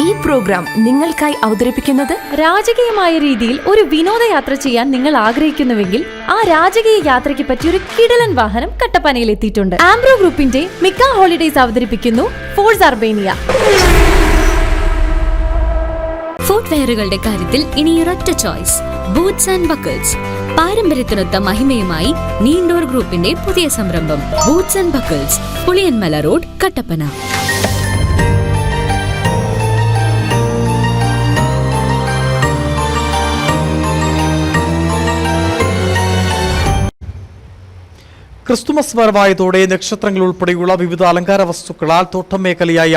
ഈ പ്രോഗ്രാം നിങ്ങൾക്കായി അവതരിപ്പിക്കുന്നത് രാജകീയമായ രീതിയിൽ ഒരു വിനോദയാത്ര ചെയ്യാൻ നിങ്ങൾ ആഗ്രഹിക്കുന്നുവെങ്കിൽ ആ രാജകീയ യാത്രയ്ക്ക് പറ്റിയ ഒരു കിടിലൻ വാഹനം കട്ടപ്പനയിൽ എത്തിയിട്ടുണ്ട്. ആംബ്രോ ഗ്രൂപ്പിന്റെ മിക്ക ഹോളിഡേയ്സ് അവതരിപ്പിക്കുന്നു ഫോഴ്സ് അർബേനിയ. ഫുട്വെയറുകളുടെ കാര്യത്തിൽ ഇനിയൊരൊറ്റ ചോയ്സ്, ബൂട്ട്സ് ആൻഡ് ബക്കിൾസ്. പാരമ്പര്യത്തിനൊത്ത മഹിമയുമായി നീണ്ടോർ ഗ്രൂപ്പിന്റെ പുതിയ സംരംഭം boots and buckles, Puliyanmala road, Kattappana. Christmas വരവായതോടെ നക്ഷത്രങ്ങൾ ഉൾപ്പെടെയുള്ള വിവിധ അലങ്കാര വസ്തുക്കളാൽ തോട്ടം മേഖലയായ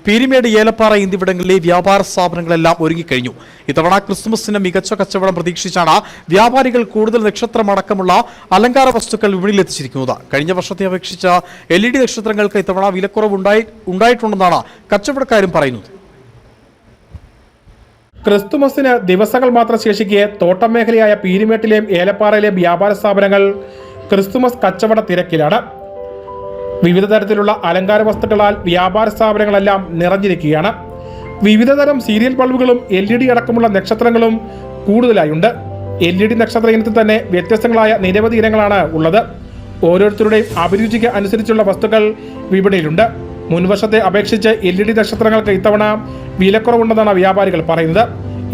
പീരിമേട്, ഏലപ്പാറ എന്നിവിടങ്ങളിലെ വ്യാപാര സ്ഥാപനങ്ങളെല്ലാം ഒരുങ്ങിക്കഴിഞ്ഞു. ഇത്തവണ ക്രിസ്തുമസിന് മികച്ച കച്ചവടം പ്രതീക്ഷിച്ചാണ് വ്യാപാരികൾ കൂടുതൽ നക്ഷത്രമടക്കമുള്ള അലങ്കാര വസ്തുക്കൾ വിപണിയിലെത്തിച്ചിരിക്കുന്നത്. കഴിഞ്ഞ വർഷത്തെ അപേക്ഷിച്ച് LED നക്ഷത്രങ്ങൾക്ക് ഇത്തവണ വിലക്കുറവ് ഉണ്ടായിട്ടുണ്ടെന്നാണ് കച്ചവടക്കാരും പറയുന്നത്. ക്രിസ്തുമസിന് ദിവസങ്ങൾ മാത്രം ശേഷിക്കെ തോട്ടം മേഖലയായ പീരിമേട്ടിലെയും ഏലപ്പാറയിലെയും വ്യാപാര സ്ഥാപനങ്ങൾ ക്രിസ്തുമസ് കച്ചവട തിരക്കിലാണ്. വിവിധ തരത്തിലുള്ള അലങ്കാര വസ്തുക്കളാൽ വ്യാപാര സ്ഥാപനങ്ങളെല്ലാം നിറഞ്ഞിരിക്കുകയാണ്. വിവിധതരം സീരിയൽ ബൾബുകളും LED അടക്കമുള്ള നക്ഷത്രങ്ങളും കൂടുതലായുണ്ട്. LED നക്ഷത്ര ഇനത്തിൽ തന്നെ വ്യത്യസ്തങ്ങളായ നിരവധി ഇനങ്ങളാണ് ഉള്ളത്. ഓരോരുത്തരുടെയും അഭിരുചിക്ക് അനുസരിച്ചുള്ള വസ്തുക്കൾ വിപണിയിലുണ്ട്. മുൻവർഷത്തെ അപേക്ഷിച്ച് LED നക്ഷത്രങ്ങൾക്ക് ഇത്തവണ വിലക്കുറവുണ്ടെന്നാണ് വ്യാപാരികൾ പറയുന്നത്.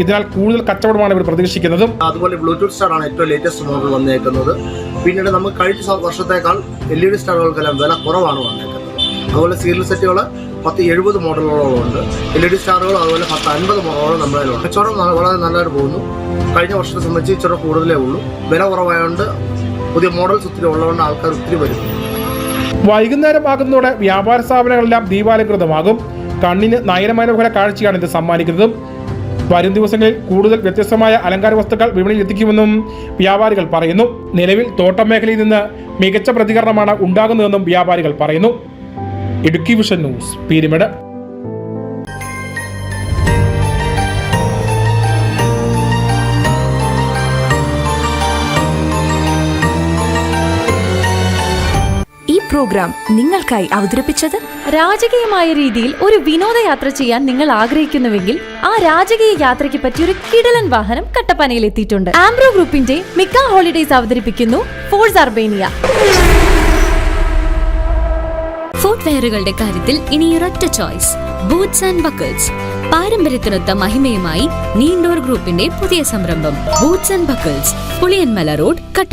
ഇതിനാൽ കൂടുതൽ കച്ചവടമാണ് ഇവർ പ്രതീക്ഷിക്കുന്നതും. അതുപോലെ ബ്ലൂടൂത്ത് സ്റ്റാർ ആണ് ഏറ്റവും ലേറ്റസ്റ്റ് മോഡൽ വന്നേക്കുന്നത്. പിന്നീട് നമുക്ക് കഴിഞ്ഞ വർഷത്തേക്കാൾ LED സ്റ്റാറുകൾക്കെല്ലാം വില കുറവാണ് വന്നേക്കുന്നത്. അതുപോലെ സീരിയൽ സെറ്റുകൾ 10-70 മോഡലുകളോളം ഉണ്ട്. LED സ്റ്റാറുകൾ അതുപോലെ 10-50 മോഡലുകൾ നമ്മുടെ കയ്യിലുണ്ട്. കച്ചവടം വളരെ നല്ലതായിട്ട് പോകുന്നു. കഴിഞ്ഞ വർഷത്തെ സംബന്ധിച്ച് ഇച്ചിരി കൂടുതലേ ഉള്ളൂ. വില കുറവായതുകൊണ്ട് പുതിയ മോഡൽസ് ഒത്തിരി ഉള്ളതുകൊണ്ട് ആൾക്കാർ ഒത്തിരി വരുന്നു. വൈകുന്നേരം ആകുന്നതോടെ വ്യാപാര സ്ഥാപനങ്ങളെല്ലാം ദീപാലംകൃതമാകും. കണ്ണിന് നയനമനോഹര കാഴ്ചയാണ് ഇത് സമ്മാനിക്കുന്നതും. വരും ദിവസങ്ങളിൽ കൂടുതൽ വ്യത്യസ്തമായ അലങ്കാര വസ്തുക്കൾ വിപണിയിൽ എത്തിക്കുമെന്നും വ്യാപാരികൾ പറയുന്നു. നിലവിൽ തോട്ടം മേഖലയിൽ നിന്ന് മികച്ച പ്രതികരണമാണ് ഉണ്ടാകുന്നതെന്നും വ്യാപാരികൾ പറയുന്നു. Idukki vision news, Peermade. Program നിങ്ങൾക്കായി അവതരിപ്പിച്ചത് രാജകീയമായ രീതിയിൽ ഒരു വിനോദയാത്ര ചെയ്യാൻ നിങ്ങൾ ആഗ്രഹിക്കുന്നുവെങ്കിൽ ആ രാജകീയ യാത്രയ്ക്ക് പറ്റിയ ഒരു കിടിലൻ വാഹനം കട്ടപ്പനയിൽ എത്തിയിട്ടുണ്ട്. ആംബ്രോ ഗ്രൂപ്പിന്റെ മിക്ക ഹോളിഡേയ്സ് അവതരിപ്പിക്കുന്നു ഫോഴ്സ് അർബേനിയ. ഫുട്വെയറുകളുടെ കാര്യത്തിൽ ഇനിയൊരൊറ്റ ചോയ്സ്, ബൂട്ട്സ് ആൻഡ് ബക്കിൾസ്. പാരമ്പര്യത്തിനൊത്ത മഹിമയുമായി നീണ്ടോർ ഗ്രൂപ്പിന്റെ പുതിയ സംരംഭം boots and buckles, Puliyanmala road, Kattappana.